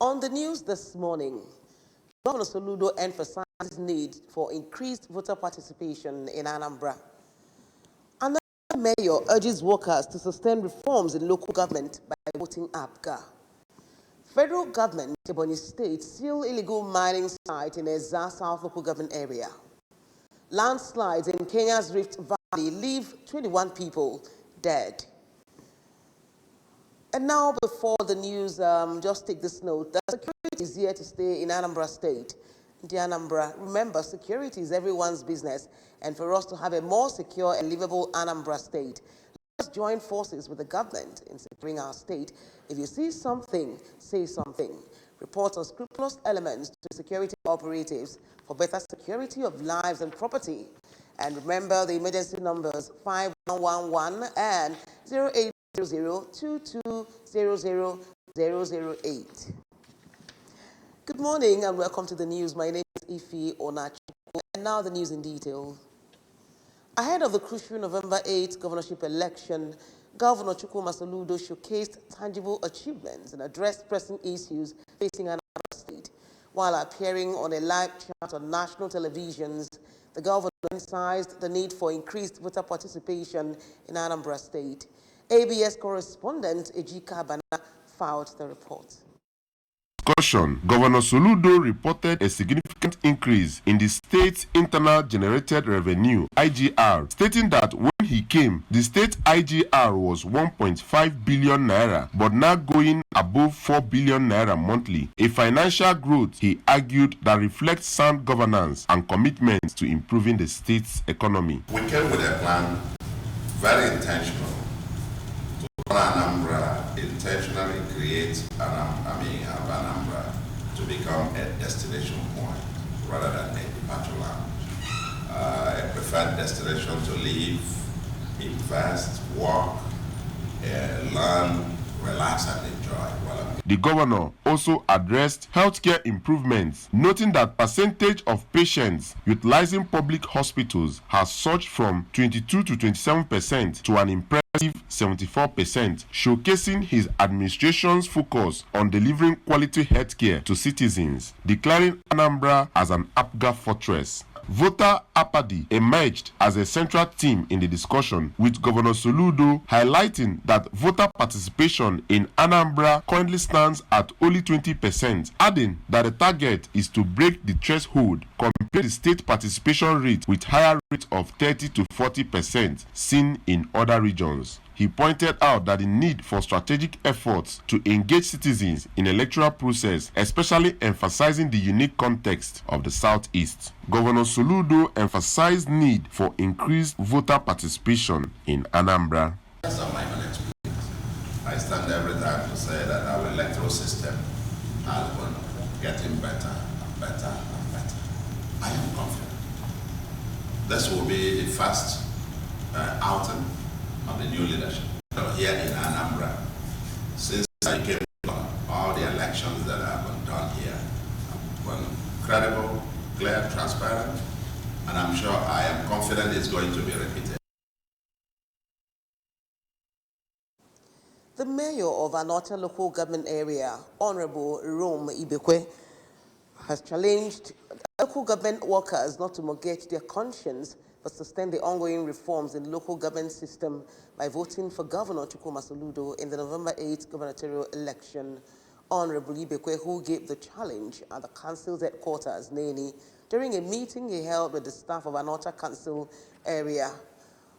On the news this morning, Governor Soludo emphasized need for increased voter participation in Anambra. Another mayor urges workers to sustain reforms in local government by voting APGA. Federal government, Ebonyi State, seal illegal mining site in Ezza South local government area. Landslides in Kenya's Rift Valley leave 21 people dead. And now, before the news, just take this note. That security is here to stay in Anambra State. Dear Anambra, remember, security is everyone's business. And for us to have a more secure and livable Anambra State, let's join forces with the government in securing our state. If you see something, say something. Report unscrupulous elements to security operatives for better security of lives and property. And remember the emergency numbers 5111 and 0800-2200-008. Good morning and welcome to the news. My name is Ife Onachukwu, and now the news in detail. Ahead of the crucial November 8th governorship election, Governor Chukwuma Soludo showcased tangible achievements and addressed pressing issues facing Anambra State. While appearing on a live chat on national televisions, the governor emphasized the need for increased voter participation in Anambra State. ABS correspondent Ejika Bana filed the report. Discussion. Governor Soludo reported a significant increase in the state's internal generated revenue, IGR, stating that when he came, the state IGR was 1.5 billion naira, but now going above 4 billion naira monthly, a financial growth, he argued, that reflects sound governance and commitments to improving the state's economy. We came with a plan, very intentional, to Anambra intentionally create Anambra to become a destination point rather than a departure lounge. A preferred destination to live, invest, work, learn, relax, and enjoy. The governor also addressed healthcare improvements, noting that percentage of patients utilizing public hospitals has surged from 22 to 27% to an impressive 74%, showcasing his administration's focus on delivering quality healthcare to citizens, declaring Anambra as an APGA fortress. Voter apathy emerged as a central theme in the discussion, with Governor Soludo highlighting that voter participation in Anambra currently stands at only 20%, adding that the target is to break the threshold, compare the state participation rate with higher rate of 30 to 40% seen in other regions. He pointed out that the need for strategic efforts to engage citizens in electoral process, especially emphasizing the unique context of the Southeast. Governor Soludo emphasized need for increased voter participation in Anambra. That's not my own experience. I stand every time to say that our electoral system has been getting better and better and better. I am confident. This will be the first outing of the new leadership here in Anambra. Since I came on, all the elections that have been done here have been credible, clear, transparent, and I'm sure, I am confident it's going to be repeated. The mayor of Anota local government area, Honorable Rome Ibekwe, has challenged local government workers not to mortgage their conscience but sustain the ongoing reforms in the local government system by voting for Governor Chukwuma Soludo in the November 8th gubernatorial election. Honorable Ibekwe, who gave the challenge at the council's headquarters, Neni, during a meeting he held with the staff of Anota Council area.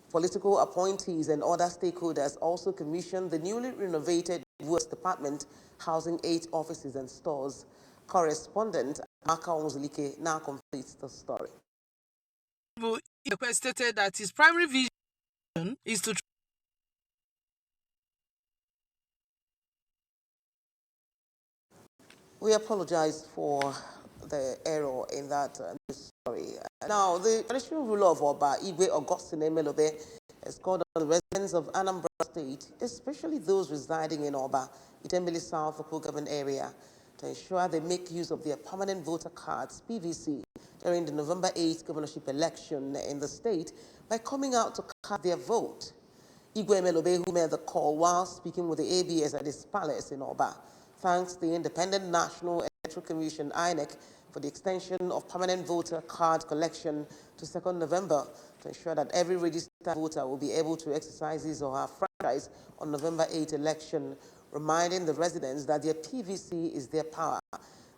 Political appointees and other stakeholders also commissioned the newly renovated Works Department, housing 8 offices and stores. Correspondent Maka Onzulike now completes the story. He stated that his primary vision is to We apologize for the error in that story. Now, the traditional ruler of Oba, Igwe Augustine Emelobe, has called on the residents of Anambra State, especially those residing in Oba, Itembele South local government area, to ensure they make use of their permanent voter cards, PVC, during the November 8th governorship election in the state by coming out to cast their vote. Igwe Emelobe, who made the call while speaking with the ABS at his palace in Oba, thanks the Independent National Electoral Commission, INEC, for the extension of permanent voter card collection to 2nd November to ensure that every registered voter will be able to exercise his or her franchise on November 8 election, reminding the residents that their PVC is their power.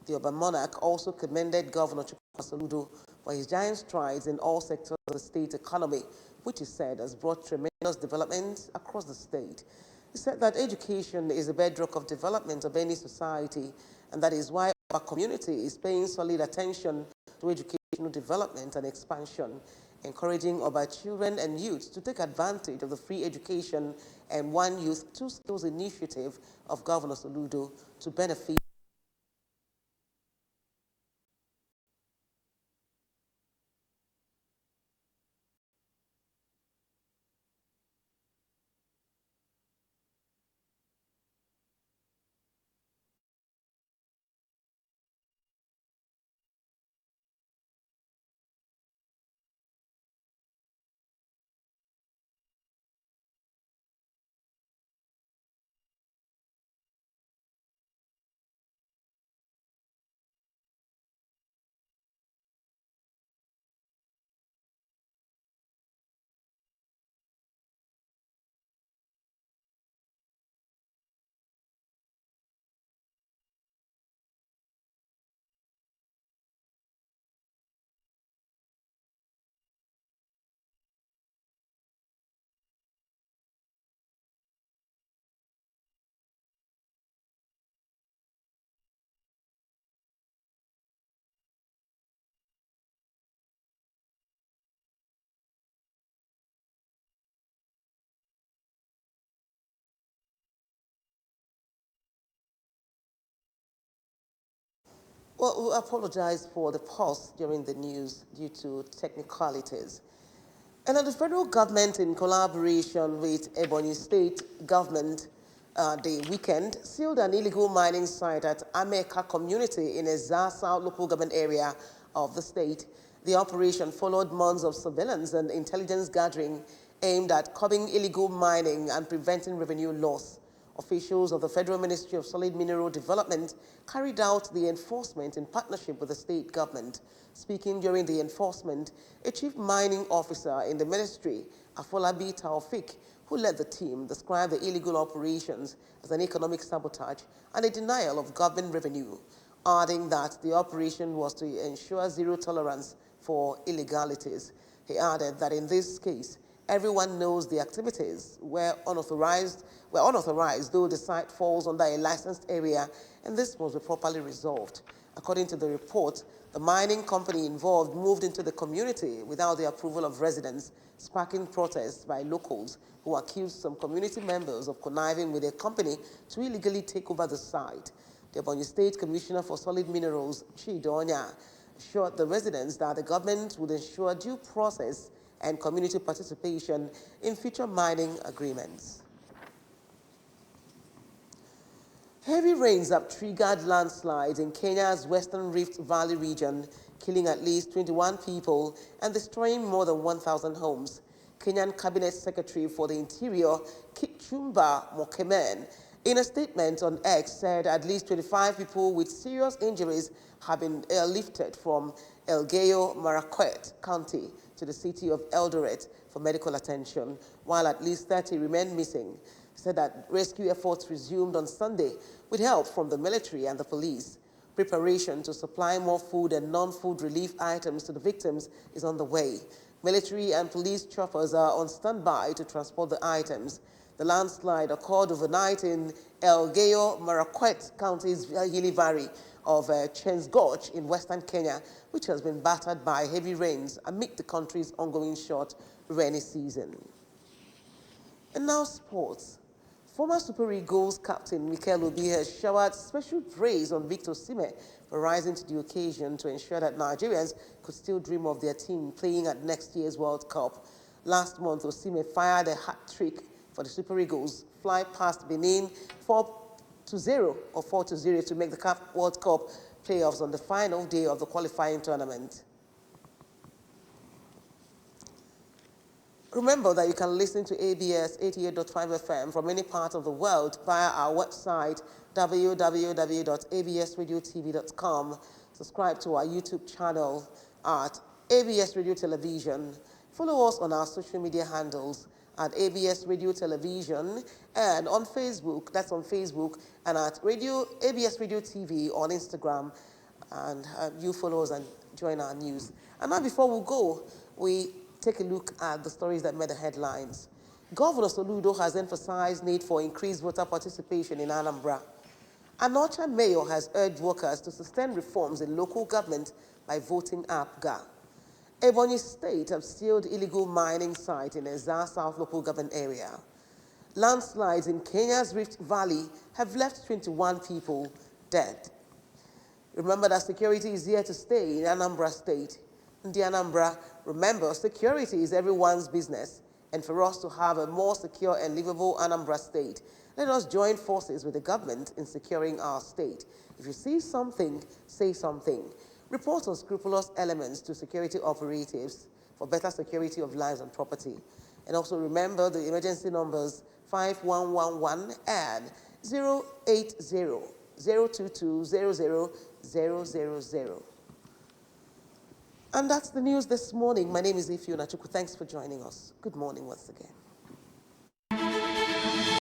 The urban monarch also commended Governor Chukwuma for his giant strides in all sectors of the state economy, which he said has brought tremendous developments across the state. He said that education is the bedrock of development of any society, and that is why our community is paying solid attention to educational development and expansion, encouraging our children and youth to take advantage of the free education and One Youth, Two Skills initiative of Governor Soludo to benefit. Well, we apologize for the pause during the news due to technicalities. And the federal government, in collaboration with Ebonyi State government, the weekend, sealed an illegal mining site at Ameka community in a South local government area of the state. The operation followed months of surveillance and intelligence gathering aimed at curbing illegal mining and preventing revenue loss. Officials of the Federal Ministry of Solid Mineral Development carried out the enforcement in partnership with the state government. Speaking during the enforcement, a chief mining officer in the ministry, Afolabi Taufik, who led the team, described the illegal operations as an economic sabotage and a denial of government revenue, adding that the operation was to ensure zero tolerance for illegalities. He added that in this case, everyone knows the activities were unauthorized, though the site falls under a licensed area, and this must be properly resolved. According to the report, the mining company involved moved into the community without the approval of residents, sparking protests by locals who accused some community members of conniving with their company to illegally take over the site. The Ebonyi State Commissioner for Solid Minerals, Chidonya, assured the residents that the government would ensure due process and community participation in future mining agreements. Heavy rains have triggered landslides in Kenya's Western Rift Valley region, killing at least 21 people and destroying more than 1,000 homes. Kenyan Cabinet Secretary for the Interior, Kipchumba Murkomen, in a statement on X, said at least 25 people with serious injuries have been airlifted from Elgeyo Marakwet County to the city of Eldoret for medical attention, while at least 30 remain missing. He said that rescue efforts resumed on Sunday with help from the military and the police. Preparation to supply more food and non-food relief items to the victims is on the way. Military and police choppers are on standby to transport the items. The landslide occurred overnight in Elgeyo Marakwet County's hilly valley of Chen's Gorge in western Kenya, which has been battered by heavy rains amid the country's ongoing short rainy season. And now sports. Former Super Eagles captain Mikel Obi has showered special praise on Victor Osimhen for rising to the occasion to ensure that Nigerians could still dream of their team playing at next year's World Cup. Last month, Osimhen fired a hat-trick for the Super Eagles, fly past Benin 4-0 or 4-0 to make the CAF World Cup playoffs on the final day of the qualifying tournament. Remember that you can listen to ABS 88.5 FM from any part of the world via our website, www.absradiotv.com. Subscribe to our YouTube channel at ABS Radio Television. Follow us on our social media handles at ABS Radio Television and on Facebook, that's on Facebook, and at ABS Radio TV on Instagram. And you follow us and join our news. And now before we go, we take a look at the stories that made the headlines. Governor Soludo has emphasized need for increased voter participation in Anambra. Anocha Mayor has urged workers to sustain reforms in local government by voting APGA. Ebonyi State have sealed illegal mining site in Ezza South local government area. Landslides in Kenya's Rift Valley have left 21 people dead. Remember that security is here to stay in Anambra State. In the Anambra, remember, security is everyone's business, and for us to have a more secure and livable Anambra State, let us join forces with the government in securing our state. If you see something, say something. Report unscrupulous elements to security operatives for better security of lives and property. And also remember the emergency numbers 5111 and 080-022-00-000. And that's the news this morning. My name is Ifeoma Chukwu. Thanks for joining us. Good morning once again.